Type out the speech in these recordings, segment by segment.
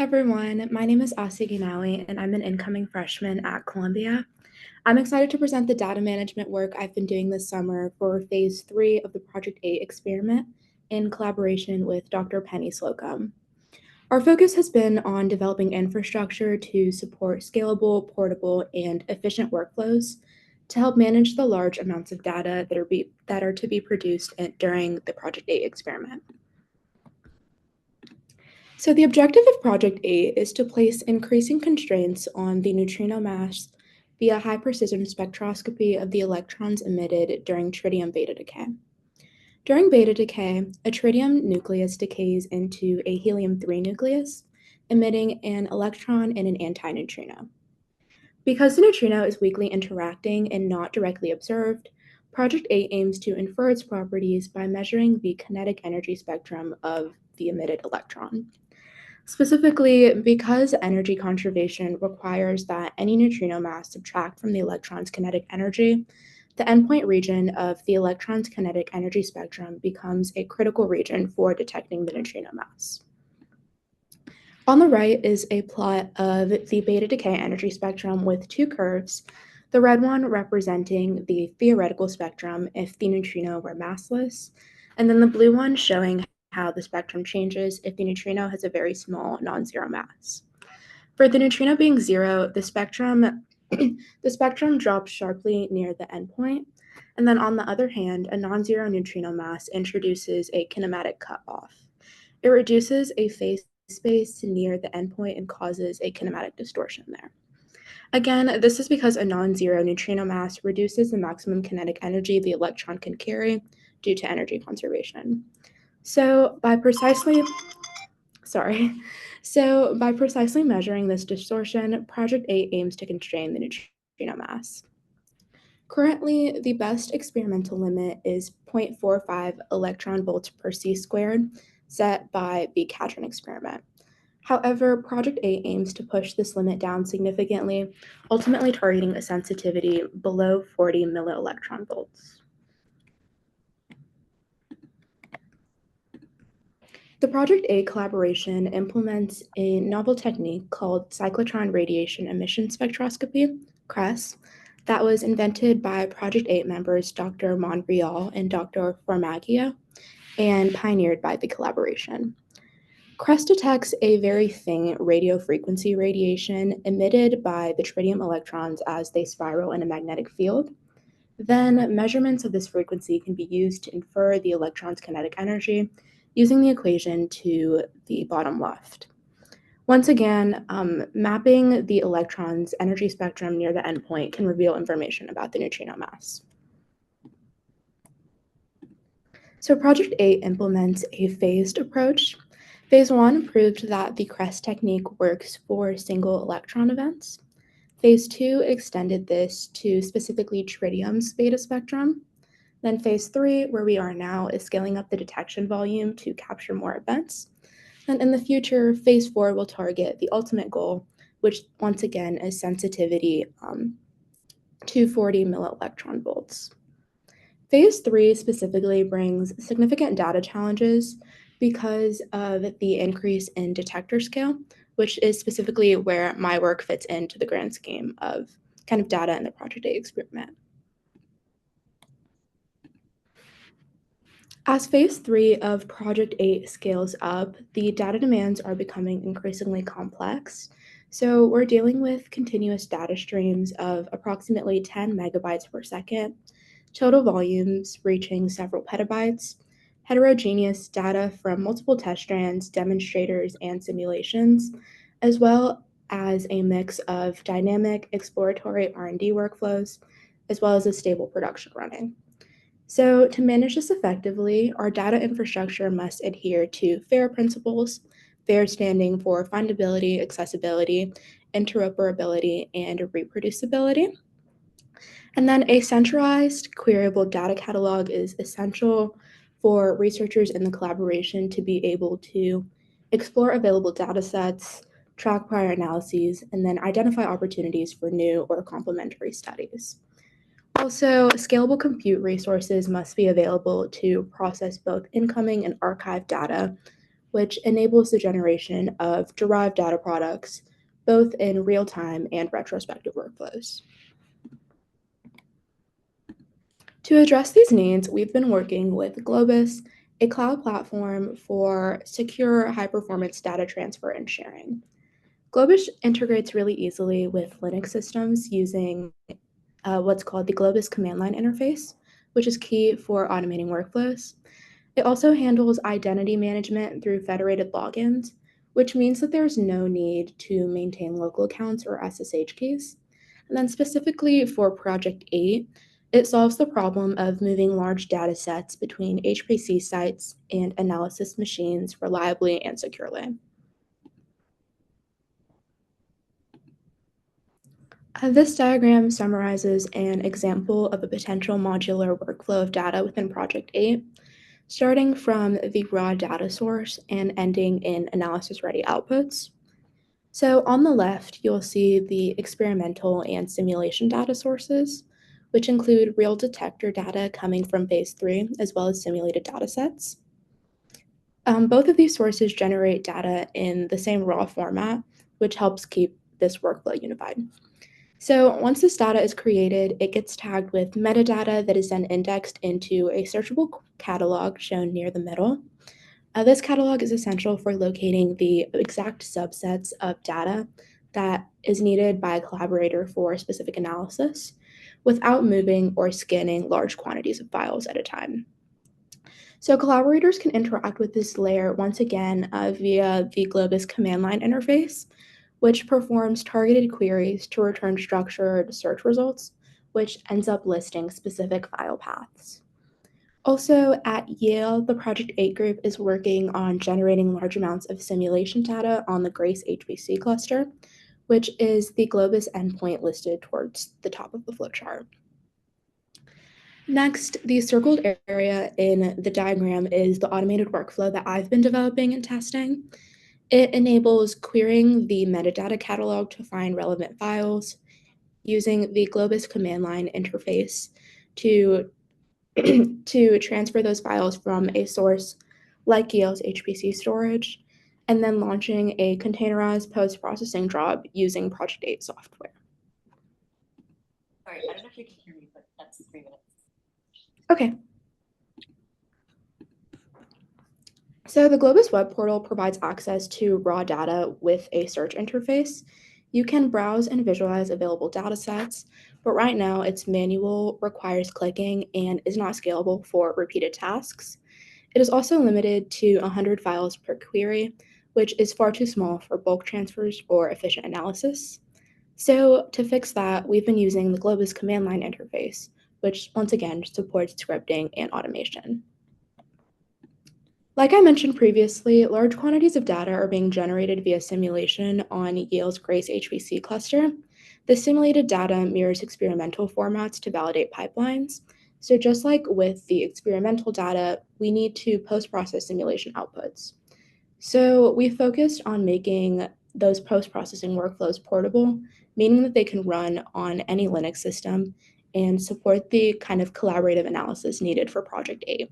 Everyone, my name is Genawi, and I'm an incoming freshman at Columbia. I'm excited to present the data management work I've been doing this summer for Phase 3 of the Project 8 experiment in collaboration with Dr. Penny Slocum. Our focus has been on developing infrastructure to support scalable, portable, and efficient workflows to help manage the large amounts of data that are to be produced during the Project 8 experiment. So the objective of Project 8 is to place increasing constraints on the neutrino mass via high-precision spectroscopy of the electrons emitted during tritium beta decay. During beta decay, a tritium nucleus decays into a helium-3 nucleus, emitting an electron and an antineutrino. Because the neutrino is weakly interacting and not directly observed, Project 8 aims to infer its properties by measuring the kinetic energy spectrum of the emitted electron. Specifically, because energy conservation requires that any neutrino mass subtract from the electron's kinetic energy, the endpoint region of the electron's kinetic energy spectrum becomes a critical region for detecting the neutrino mass. On the right is a plot of the beta decay energy spectrum with two curves, the red one representing the theoretical spectrum if the neutrino were massless, and then the blue one showing how the spectrum changes if the neutrino has a very small non-zero mass. For the neutrino being zero, the spectrum drops sharply near the endpoint, and then on the other hand, a non-zero neutrino mass introduces a kinematic cutoff. It reduces a phase space near the endpoint and causes a kinematic distortion there. Again, this is because a non-zero neutrino mass reduces the maximum kinetic energy the electron can carry due to energy conservation. So by precisely measuring this distortion, Project 8 aims to constrain the neutrino mass. Currently, the best experimental limit is 0.45 electron volts per c squared, set by the Cadron experiment. However, Project 8 aims to push this limit down significantly, ultimately targeting a sensitivity below 40 millielectron volts. The Project 8 collaboration implements a novel technique called cyclotron radiation emission spectroscopy, CRESS, that was invented by Project 8 members Dr. Monreal and Dr. Formaggio, and pioneered by the collaboration. CRESS detects a very thin radio frequency radiation emitted by the tritium electrons as they spiral in a magnetic field. Then measurements of this frequency can be used to infer the electron's kinetic energy using the equation to the bottom left. Once again, mapping the electron's energy spectrum near the endpoint can reveal information about the neutrino mass. So Project 8 implements a phased approach. Phase 1 proved that the CRESS technique works for single electron events. Phase 2 extended this to specifically tritium's beta spectrum. Then phase 3, where we are now, is scaling up the detection volume to capture more events. And in the future, phase 4 will target the ultimate goal, which once again is sensitivity to 40 millielectron volts. Phase 3 specifically brings significant data challenges because of the increase in detector scale, which is specifically where my work fits into the grand scheme of kind of data in the Project 8 experiment. As phase 3 of Project 8 scales up, the data demands are becoming increasingly complex. So we're dealing with continuous data streams of approximately 10 megabytes per second, total volumes reaching several petabytes, heterogeneous data from multiple test strands, demonstrators, and simulations, as well as a mix of dynamic exploratory R&D workflows, as well as a stable production running. So to manage this effectively, our data infrastructure must adhere to FAIR principles, FAIR standing for findability, accessibility, interoperability, and reproducibility. And then a centralized queryable data catalog is essential for researchers in the collaboration to be able to explore available data sets, track prior analyses, and then identify opportunities for new or complementary studies. Also, scalable compute resources must be available to process both incoming and archived data which enables the generation of derived data products both in real-time and retrospective workflows. To address these needs, we've been working with Globus, a cloud platform for secure high-performance data transfer and sharing. Globus integrates really easily with Linux systems using what's called the Globus command line interface, which is key for automating workflows. It also handles identity management through federated logins, which means that there's no need to maintain local accounts or SSH keys. And then specifically for Project 8, it solves the problem of moving large data sets between HPC sites and analysis machines reliably and securely. This diagram summarizes an example of a potential modular workflow of data within Project 8, starting from the raw data source and ending in analysis-ready outputs. So on the left, you'll see the experimental and simulation data sources, which include real detector data coming from phase 3, as well as simulated data sets. Both of these sources generate data in the same raw format, which helps keep this workflow unified. So once this data is created, it gets tagged with metadata that is then indexed into a searchable catalog shown near the middle. This catalog is essential for locating the exact subsets of data that is needed by a collaborator for a specific analysis without moving or scanning large quantities of files at a time. So collaborators can interact with this layer once again via the Globus command line interface, which performs targeted queries to return structured search results, which ends up listing specific file paths. Also, at Yale, the Project 8 group is working on generating large amounts of simulation data on the Grace HPC cluster, which is the Globus endpoint listed towards the top of the flowchart. Next, the circled area in the diagram is the automated workflow that I've been developing and testing. It enables querying the metadata catalog to find relevant files, using the Globus command line interface to, to transfer those files from a source like Yale's HPC storage, and then launching a containerized post-processing job using Project 8 software. Sorry, I don't know if you can hear me, but that's 3 minutes. Okay. So the Globus web portal provides access to raw data with a search interface. You can browse and visualize available data sets, but right now it's manual, requires clicking, and is not scalable for repeated tasks. It is also limited to 100 files per query, which is far too small for bulk transfers or efficient analysis. So to fix that, we've been using the Globus command line interface, which once again supports scripting and automation. Like I mentioned previously, large quantities of data are being generated via simulation on Yale's Grace HPC cluster. The simulated data mirrors experimental formats to validate pipelines. So just like with the experimental data, we need to post-process simulation outputs. So we focused on making those post-processing workflows portable, meaning that they can run on any Linux system and support the kind of collaborative analysis needed for Project 8.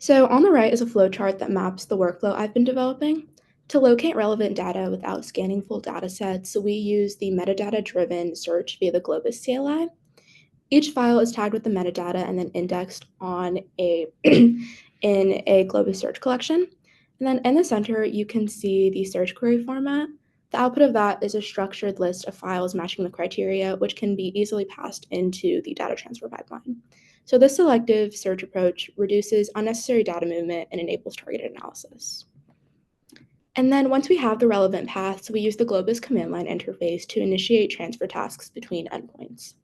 So on the right is a flowchart that maps the workflow I've been developing. To locate relevant data without scanning full data sets, we use the metadata-driven search via the Globus CLI. Each file is tagged with the metadata and then indexed on a in a Globus search collection. And then in the center, you can see the search query format. The output of that is a structured list of files matching the criteria, which can be easily passed into the data transfer pipeline. So this selective search approach reduces unnecessary data movement and enables targeted analysis. And then once we have the relevant paths, we use the Globus command line interface to initiate transfer tasks between endpoints.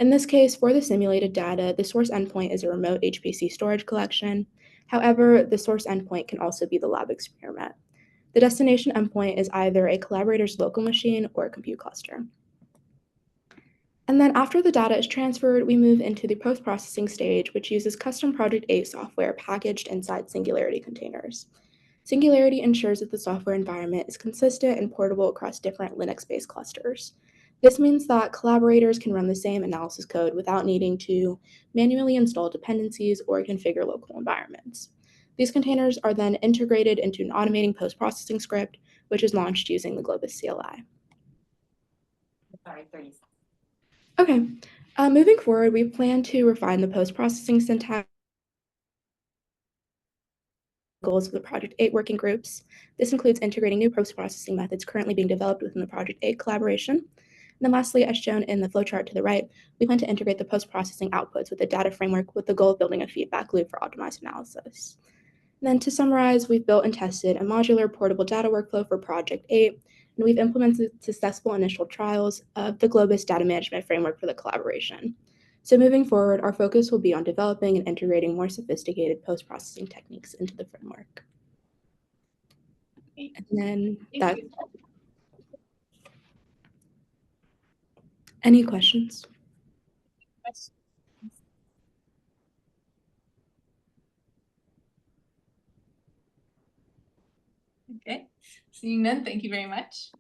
In this case, for the simulated data, the source endpoint is a remote HPC storage collection. However, the source endpoint can also be the lab experiment. The destination endpoint is either a collaborator's local machine or a compute cluster. And then after the data is transferred, we move into the post-processing stage, which uses custom Project 8 software packaged inside Singularity containers. Singularity ensures that the software environment is consistent and portable across different Linux-based clusters. This means that collaborators can run the same analysis code without needing to manually install dependencies or configure local environments. These containers are then integrated into an automating post-processing script, which is launched using the Globus CLI. Sorry, 30 seconds. Okay, moving forward, we plan to refine the post-processing syntax goals of the Project 8 working groups. This includes integrating new post-processing methods currently being developed within the Project 8 collaboration. And then lastly, as shown in the flowchart to the right, we plan to integrate the post-processing outputs with a data framework with the goal of building a feedback loop for optimized analysis. And then to summarize, we've built and tested a modular portable data workflow for Project 8, and we've implemented successful initial trials of the Globus data management framework for the collaboration. So moving forward, our focus will be on developing and integrating more sophisticated post-processing techniques into the framework. And then that. Any questions? Okay, seeing none, thank you very much.